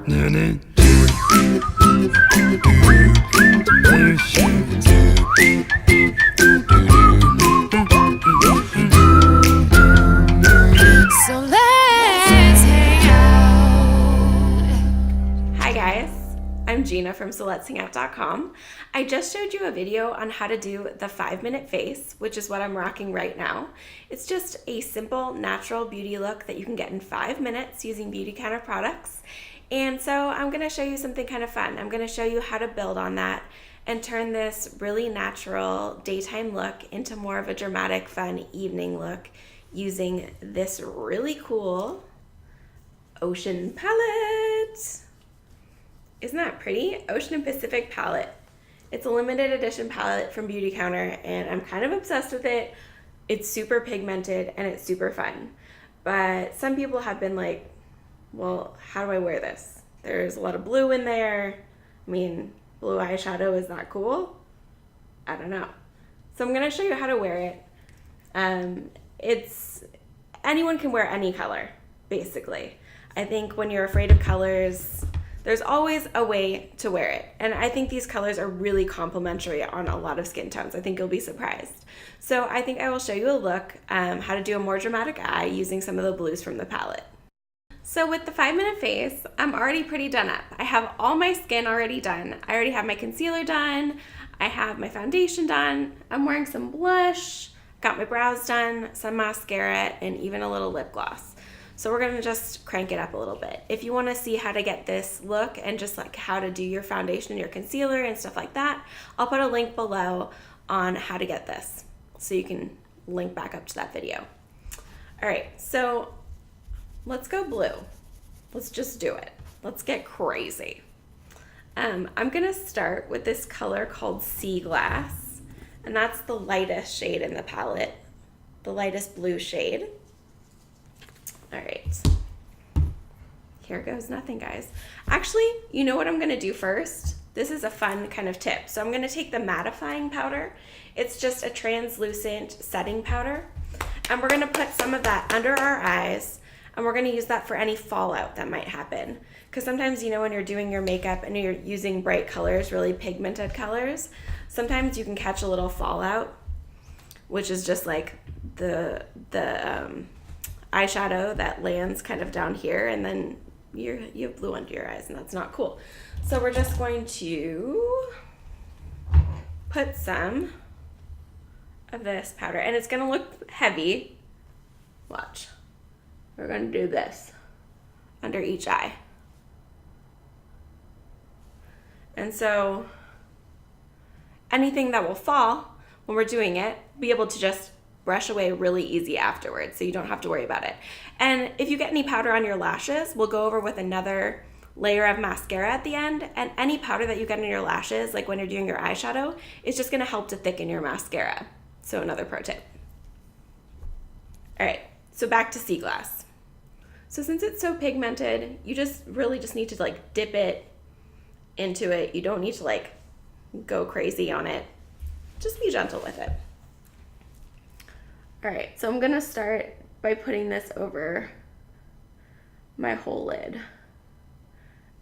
So let's hang out. Hi guys, I'm Gina from SoLet'sHangOut.com. I just showed you a video on how to do the 5-minute face, which is what I'm rocking right now. It's just a simple, natural beauty look that you can get in 5 minutes using Beautycounter products. And so I'm going to show you something kind of fun. I'm going to show you how to build on that and turn this really natural daytime look into more of a dramatic, fun evening look using this really cool ocean palette. Isn't that pretty? Ocean and Pacific palette. It's a limited edition palette from Beautycounter and I'm kind of obsessed with it. It's super pigmented and it's super fun. But some people have been like, well, how do I wear this? There's a lot of blue in there. I mean, blue eyeshadow, is that cool? I don't know. So I'm gonna show you how to wear it. Anyone can wear any color, basically. I think when you're afraid of colors, there's always a way to wear it. And I think these colors are really complementary on a lot of skin tones. I think you'll be surprised. So I think I will show you a look, how to do a more dramatic eye using some of the blues from the palette. So with the 5-minute face, I'm already pretty done up. I have all my skin already done. I already have my concealer done. I have my foundation done. I'm wearing some blush, got my brows done, some mascara, and even a little lip gloss. So we're gonna just crank it up a little bit. If you wanna see how to get this look and just like how to do your foundation and your concealer and stuff like that, I'll put a link below on how to get this. So you can link back up to that video. All right, so let's go blue. Let's just do it. Let's get crazy. I'm gonna start with this color called Sea Glass, and that's the lightest shade in the palette, the lightest blue shade. All right, here goes nothing, guys. Actually, you know what I'm gonna do first? This is a fun kind of tip. So I'm gonna take the mattifying powder. It's just a translucent setting powder, and we're gonna put some of that under our eyes, and we're gonna use that for any fallout that might happen. Because sometimes, you know, when you're doing your makeup and you're using bright colors, really pigmented colors, sometimes you can catch a little fallout, which is just like the eyeshadow that lands kind of down here, and then you have blue under your eyes, and that's not cool. So we're just going to put some of this powder, and it's gonna look heavy. Watch. We're gonna do this under each eye. And so anything that will fall when we're doing it, be able to just brush away really easy afterwards, so you don't have to worry about it. And if you get any powder on your lashes, we'll go over with another layer of mascara at the end, and any powder that you get on your lashes, like when you're doing your eyeshadow, is just gonna help to thicken your mascara. So another pro tip. All right, so back to Sea Glass. So since it's so pigmented, you just really just need to like dip it into it. You don't need to like go crazy on it. Just be gentle with it. All right, so I'm gonna start by putting this over my whole lid.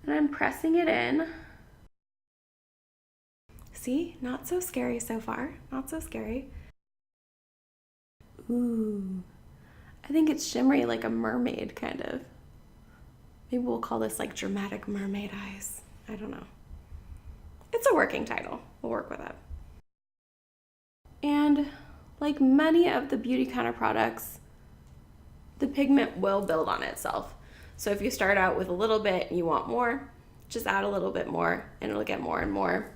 And I'm pressing it in. See, not so scary so far, not so scary. Ooh, I think it's shimmery like a mermaid kind of. Maybe we'll call this like dramatic mermaid eyes. I don't know. It's a working title, we'll work with it. And like many of the Beautycounter products, the pigment will build on itself. So if you start out with a little bit and you want more, just add a little bit more and it'll get more and more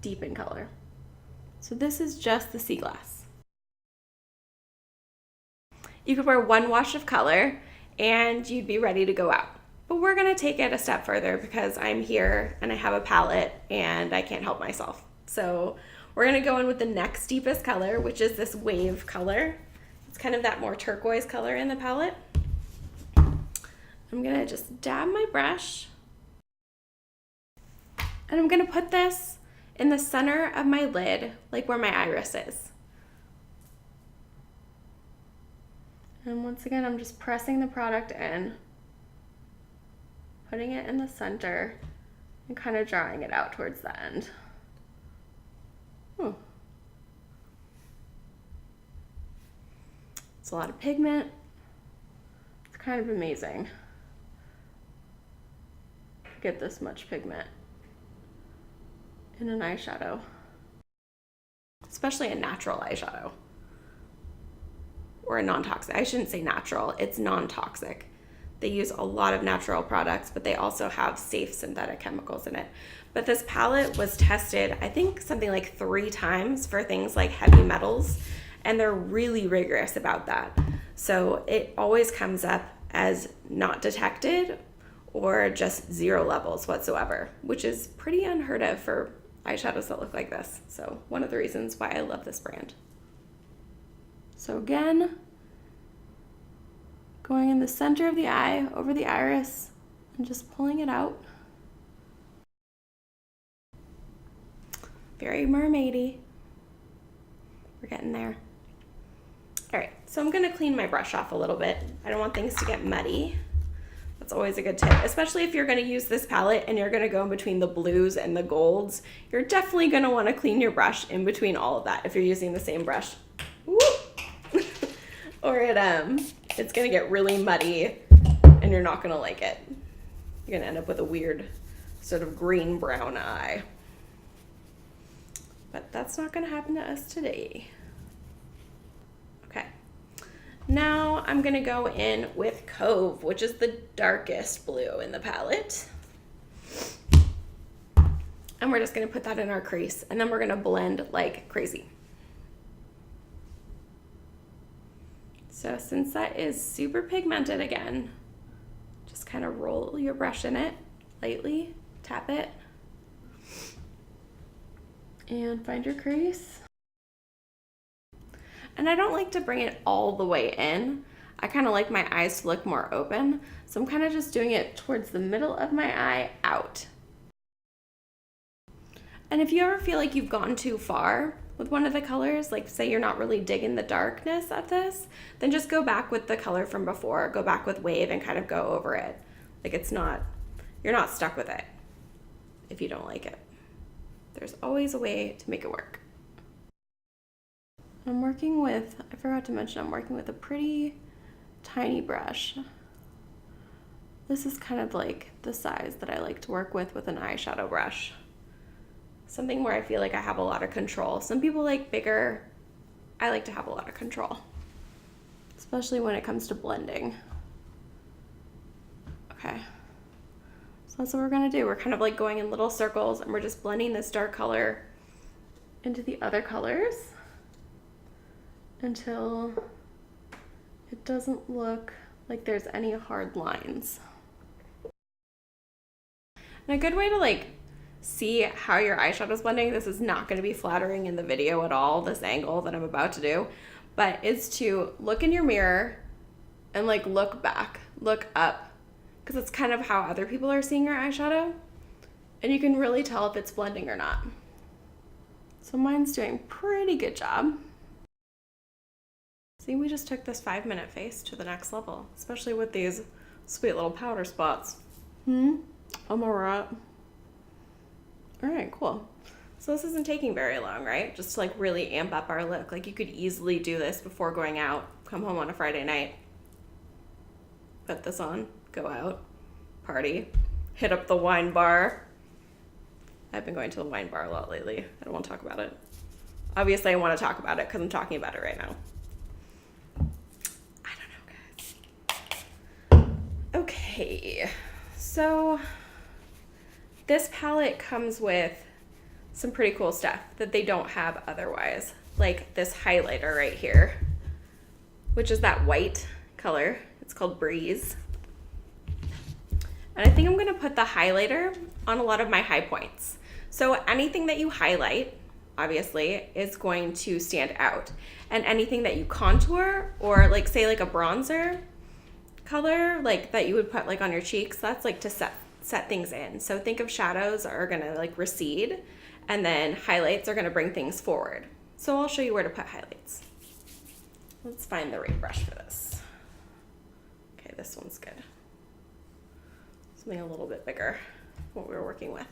deep in color. So this is just the Sea Glass. You could wear one wash of color and you'd be ready to go out. But we're gonna take it a step further because I'm here and I have a palette and I can't help myself. So we're gonna go in with the next deepest color, which is this wave color. It's kind of that more turquoise color in the palette. I'm gonna just dab my brush and I'm gonna put this in the center of my lid, like where my iris is. And once again, I'm just pressing the product in. putting it in the center and kind of drawing it out towards the end. It's a lot of pigment. It's kind of amazing to get this much pigment in an eyeshadow, especially a natural eyeshadow or a non-toxic. I shouldn't say natural, it's non-toxic. They use a lot of natural products, but they also have safe synthetic chemicals in it. But this palette was tested, I think something like 3 times for things like heavy metals, and they're really rigorous about that. So it always comes up as not detected or just 0 levels whatsoever, which is pretty unheard of for eyeshadows that look like this. So one of the reasons why I love this brand. So again, going in the center of the eye, over the iris, and just pulling it out. Very mermaidy. We're getting there. All right, so I'm gonna clean my brush off a little bit. I don't want things to get muddy. That's always a good tip, especially if you're gonna use this palette and you're gonna go in between the blues and the golds. You're definitely gonna wanna clean your brush in between all of that if you're using the same brush. Or it's gonna get really muddy and you're not gonna like it. You're gonna end up with a weird sort of green-brown eye. But that's not gonna happen to us today. Okay, now I'm gonna go in with Cove, which is the darkest blue in the palette. And we're just gonna put that in our crease, and then we're gonna blend like crazy. So since that is super pigmented again, just kind of roll your brush in it lightly, tap it, and find your crease. And I don't like to bring it all the way in. I kind of like my eyes to look more open, so I'm kind of just doing it towards the middle of my eye out. And if you ever feel like you've gone too far with one of the colors, like say you're not really digging the darkness of this, then just go back with the color from before, go back with Wave and kind of go over it. Like you're not stuck with it if you don't like it. There's always a way to make it work. I forgot to mention, I'm working with a pretty tiny brush. This is kind of like the size that I like to work with an eyeshadow brush. Something where I feel like I have a lot of control. Some people like bigger. I like to have a lot of control, especially when it comes to blending. Okay, so that's what we're gonna do. We're kind of like going in little circles and we're just blending this dark color into the other colors until it doesn't look like there's any hard lines. And a good way to like see how your eyeshadow's blending, this is not going to be flattering in the video at all, this angle that I'm about to do, but is to look in your mirror and like look back, look up, because it's kind of how other people are seeing your eyeshadow, and you can really tell if it's blending or not. So mine's doing a pretty good job. See, we just took this 5-minute face to the next level, especially with these sweet little powder spots. I'm alright. All right, cool. So this isn't taking very long, right? Just to like really amp up our look. Like you could easily do this before going out, come home on a Friday night, put this on, go out, party, hit up the wine bar. I've been going to the wine bar a lot lately. I don't want to talk about it. Obviously I want to talk about it because I'm talking about it right now. I don't know, guys. Okay, so this palette comes with some pretty cool stuff that they don't have otherwise, like this highlighter right here, which is that white color. It's called Breeze. And I think I'm gonna put the highlighter on a lot of my high points. So anything that you highlight, obviously, is going to stand out. And anything that you contour, or like say like a bronzer color, like that you would put like on your cheeks, that's like to set things in. So think of shadows are gonna like recede, and then highlights are gonna bring things forward. So I'll show you where to put highlights. Let's find the right brush for this. Okay, this one's good. something a little bit bigger, what we were working with.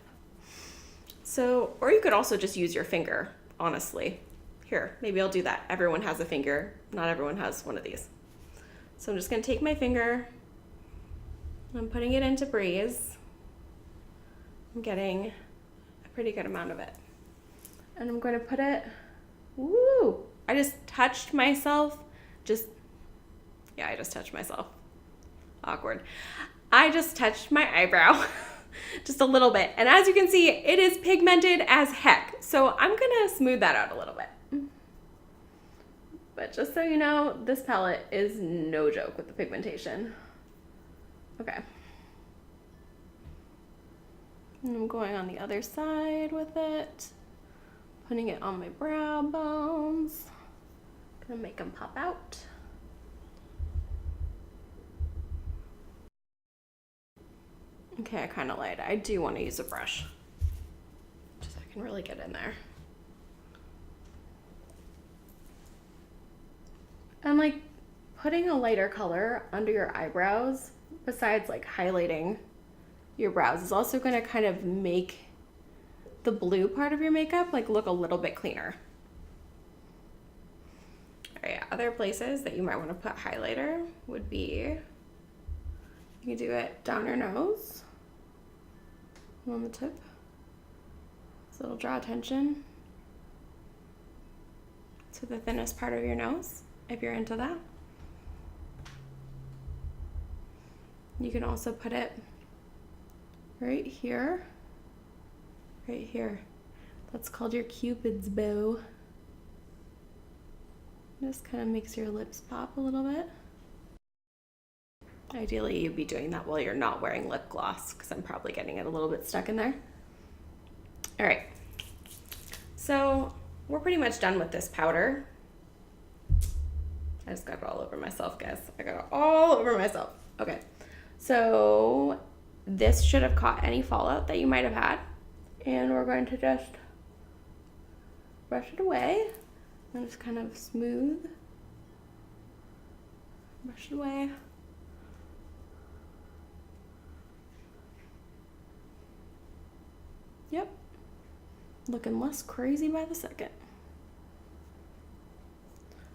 So, or you could also just use your finger, honestly. Here, maybe I'll do that. Everyone has a finger. Not everyone has one of these. So I'm just gonna take my finger, I'm putting it into Breeze. I'm getting a pretty good amount of it. And I'm gonna put it, woo! I just touched myself. I just touched myself. Awkward. I just touched my eyebrow just a little bit. And as you can see, it is pigmented as heck. So I'm gonna smooth that out a little bit. But just so you know, this palette is no joke with the pigmentation. Okay. And I'm going on the other side with it, putting it on my brow bones. Gonna make them pop out. Okay, I kind of lied. I do want to use a brush, just so I can really get in there. And like putting a lighter color under your eyebrows, besides like highlighting your brows, is also going to kind of make the blue part of your makeup like look a little bit cleaner. All right, other places that you might want to put highlighter would be, you can do it down your nose, on the tip, so it'll draw attention to the thinnest part of your nose, if you're into that. You can also put it right here, right here. That's called your Cupid's bow. Just kind of makes your lips pop a little bit. Ideally, you'd be doing that while you're not wearing lip gloss, because I'm probably getting it a little bit stuck in there. All right, so we're pretty much done with this powder. I just got it all over myself, guys. I got it all over myself. Okay, so this should have caught any fallout that you might have had. And we're going to just brush it away and just kind of smooth. Brush it away. Yep, looking less crazy by the second.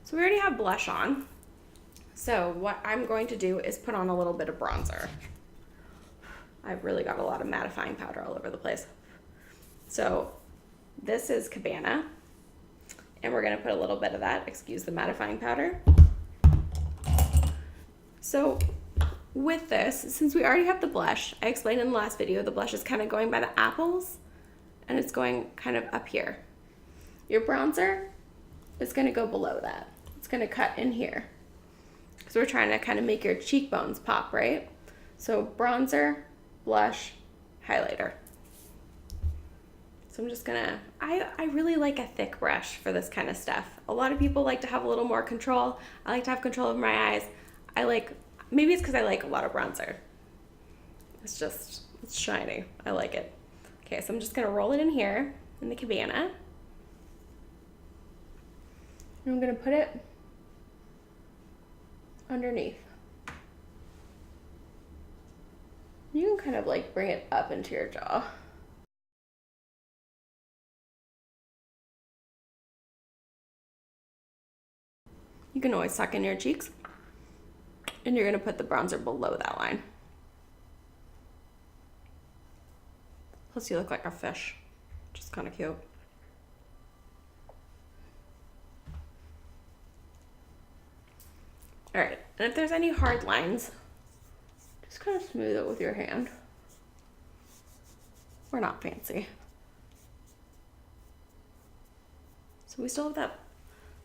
So we already have blush on. So what I'm going to do is put on a little bit of bronzer. I've really got a lot of mattifying powder all over the place. So this is Cabana, and we're gonna put a little bit of that, excuse the mattifying powder. So with this, since we already have the blush, I explained in the last video, the blush is kind of going by the apples, and it's going kind of up here. Your bronzer is gonna go below that. It's gonna cut in here. So we're trying to kind of make your cheekbones pop, right? So bronzer, blush, highlighter. So I'm just gonna, I really like a thick brush for this kind of stuff. A lot of people like to have a little more control. I like to have control of my eyes. Maybe it's because I like a lot of bronzer. It's shiny. I like it. Okay, so I'm just gonna roll it in here in the Cabana. And I'm gonna put it underneath. You can kind of like bring it up into your jaw. You can always tuck in your cheeks, and you're gonna put the bronzer below that line. Plus you look like a fish, which is kind of cute. All right, and if there's any hard lines, just kind of smooth it with your hand. We're not fancy. So we still have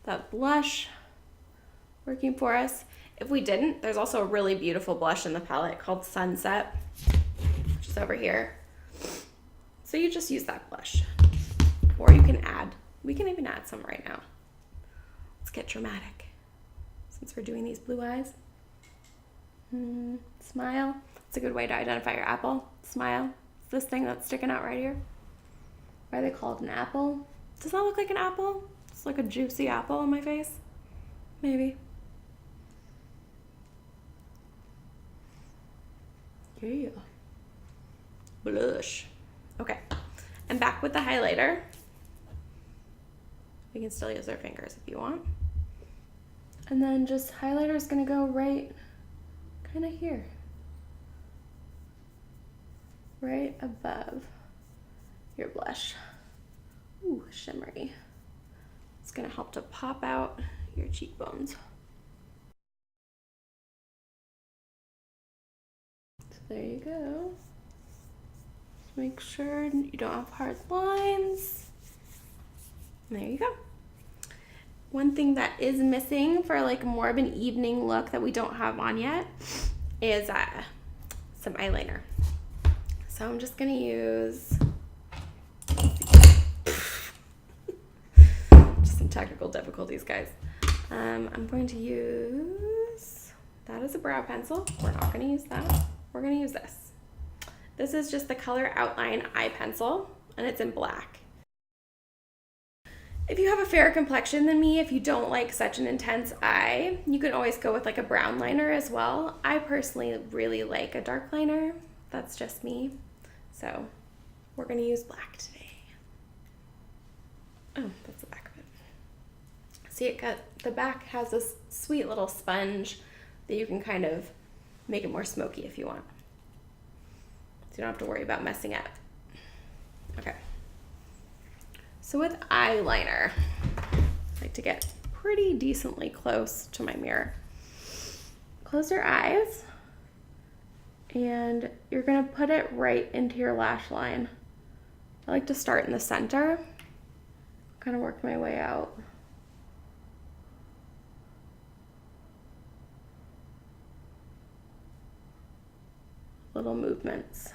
that blush working for us. If we didn't, there's also a really beautiful blush in the palette called Sunset, which is over here. So you just use that blush, or you can add, we can even add some right now. Let's get dramatic, since we're doing these blue eyes. Smile. It's a good way to identify your apple. Smile. It's this thing that's sticking out right here. Why are they called an apple? Does that look like an apple? It's like a juicy apple on my face. Maybe. Yeah. blush. Okay, and back with the highlighter. We can still use our fingers if you want. And then just highlighter is gonna go right kind of here. Right above your blush. Ooh, shimmery. It's gonna help to pop out your cheekbones. So there you go. Just make sure you don't have hard lines. And there you go. One thing that is missing for like more of an evening look that we don't have on yet is some eyeliner. So I'm just gonna use just some technical difficulties, guys. I'm going to use that as a brow pencil. We're not gonna use that. We're gonna use this. This is just the Color Outline eye pencil, and it's in black. If you have a fairer complexion than me, if you don't like such an intense eye, you can always go with like a brown liner as well. I personally really like a dark liner. That's just me. So we're gonna use black today. Oh, that's the back of it. See, the back has this sweet little sponge that you can kind of make it more smoky if you want. So you don't have to worry about messing up. Okay. So with eyeliner, I like to get pretty decently close to my mirror. Close your eyes, and you're gonna put it right into your lash line. I like to start in the center, kind of work my way out. Little movements.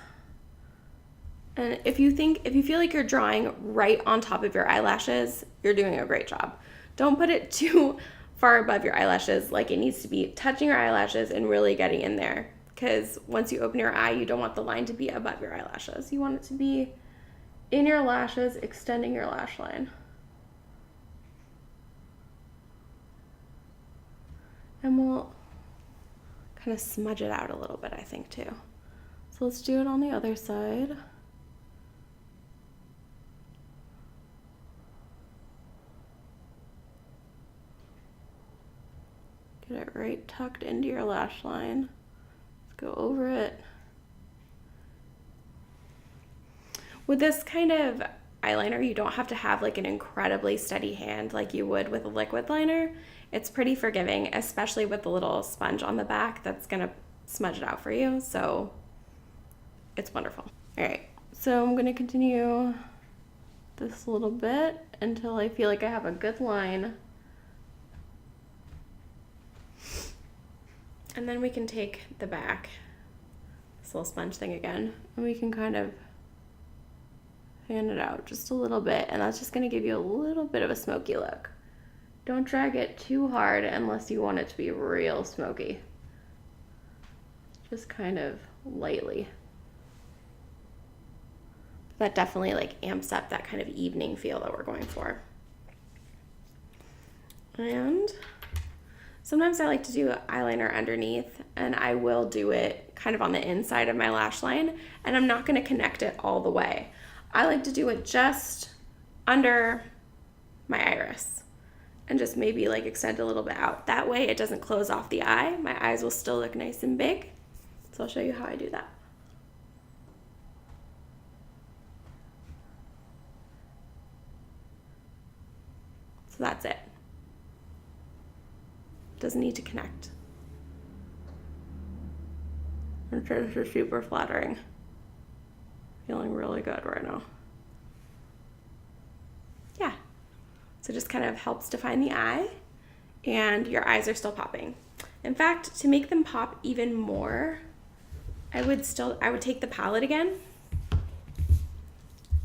And if you feel like you're drawing right on top of your eyelashes, you're doing a great job. Don't put it too far above your eyelashes, like it needs to be touching your eyelashes and really getting in there. Because once you open your eye, you don't want the line to be above your eyelashes. You want it to be in your lashes, extending your lash line. And we'll kind of smudge it out a little bit, I think, too. So let's do it on the other side. Get it right tucked into your lash line. Let's go over it. With this kind of eyeliner, you don't have to have like an incredibly steady hand like you would with a liquid liner. It's pretty forgiving, especially with the little sponge on the back that's gonna smudge it out for you. So it's wonderful. All right, so I'm gonna continue this a little bit until I feel like I have a good line. And then we can take the back, this little sponge thing again, and we can kind of fan it out just a little bit, and that's just gonna give you a little bit of a smoky look. Don't drag it too hard unless you want it to be real smoky. Just kind of lightly. That definitely like amps up that kind of evening feel that we're going for. And sometimes I like to do eyeliner underneath, and I will do it kind of on the inside of my lash line, and I'm not gonna connect it all the way. I like to do it just under my iris and just maybe like extend a little bit out. That way it doesn't close off the eye. My eyes will still look nice and big. So I'll show you how I do that. So that's it. Doesn't need to connect. I'm sure this is super flattering. Feeling really good right now. Yeah. So it just kind of helps define the eye, and your eyes are still popping. In fact, to make them pop even more, I would take the palette again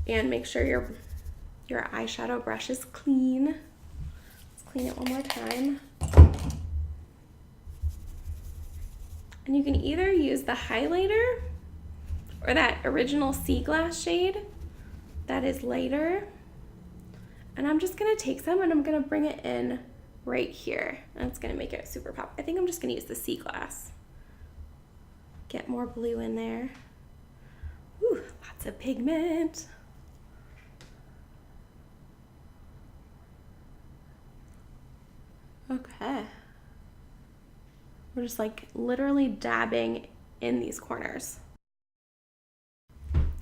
and make sure your eyeshadow brush is clean. Let's clean it one more time. And you can either use the highlighter or that original sea glass shade that is lighter. And I'm just gonna take some and I'm gonna bring it in right here. And it's gonna make it super pop. I think I'm just gonna use the sea glass. Get more blue in there. Whew, Lots of pigment. Okay. We're just like literally dabbing in these corners.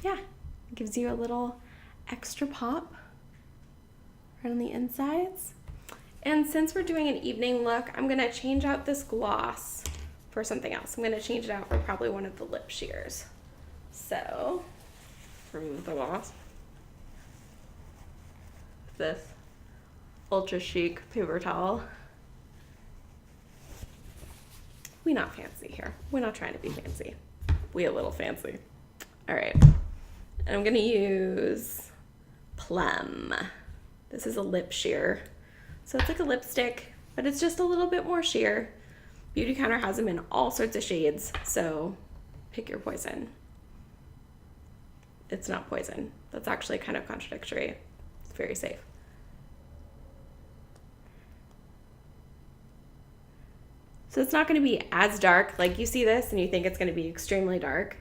Yeah, it gives you a little extra pop right on the insides. And since we're doing an evening look, I'm gonna change out this gloss for something else. I'm gonna change it out for probably one of the lip sheers. So, remove the gloss. This ultra chic paper towel. We not fancy here. We're not trying to be fancy. We a little fancy. All right, and I'm gonna use Plum. This is a lip sheer. So it's like a lipstick, but it's just a little bit more sheer. Beautycounter has them in all sorts of shades, so pick your poison. It's not poison. That's actually kind of contradictory. It's very safe. So it's not going to be as dark. Like you see this and you think it's going to be extremely dark.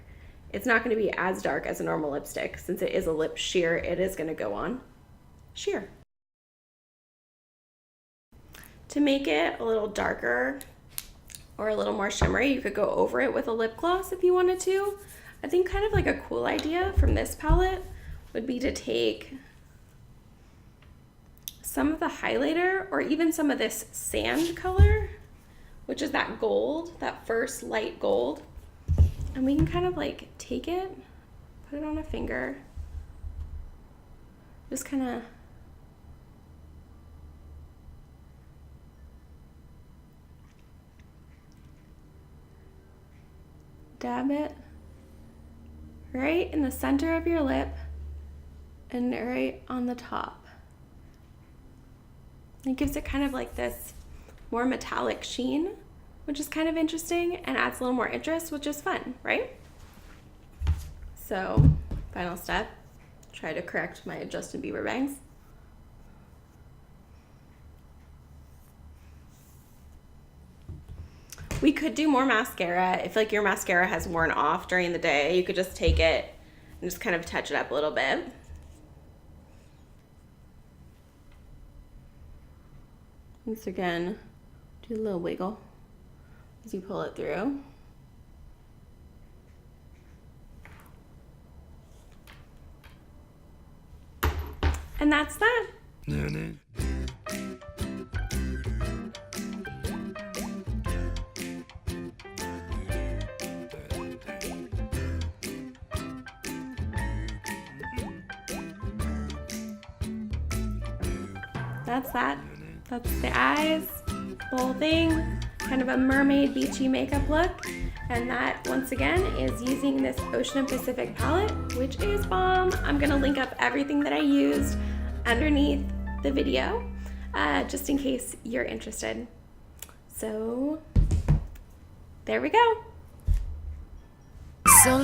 It's not going to be as dark as a normal lipstick. Since it is a lip sheer, it is going to go on sheer. To make it a little darker or a little more shimmery, you could go over it with a lip gloss if you wanted to. I think kind of like a cool idea from this palette would be to take some of the highlighter or even some of this sand color, which is that gold, that first light gold. And we can kind of like take it, put it on a finger, just kind of dab it right in the center of your lip and right on the top. It gives it kind of like this more metallic sheen, which is kind of interesting and adds a little more interest, which is fun, right? So, final step, try to correct my Justin Bieber bangs. We could do more mascara. If like your mascara has worn off during the day, you could just take it and just kind of touch it up a little bit. Once again, do a little wiggle as you pull it through. And that's that. That's that. That's the eyes, the whole thing, kind of a mermaid beachy makeup look. And that, once again, is using this Ocean and Pacific palette, which is bomb. I'm gonna link up everything that I used underneath the video, just in case you're interested. So, there we go. So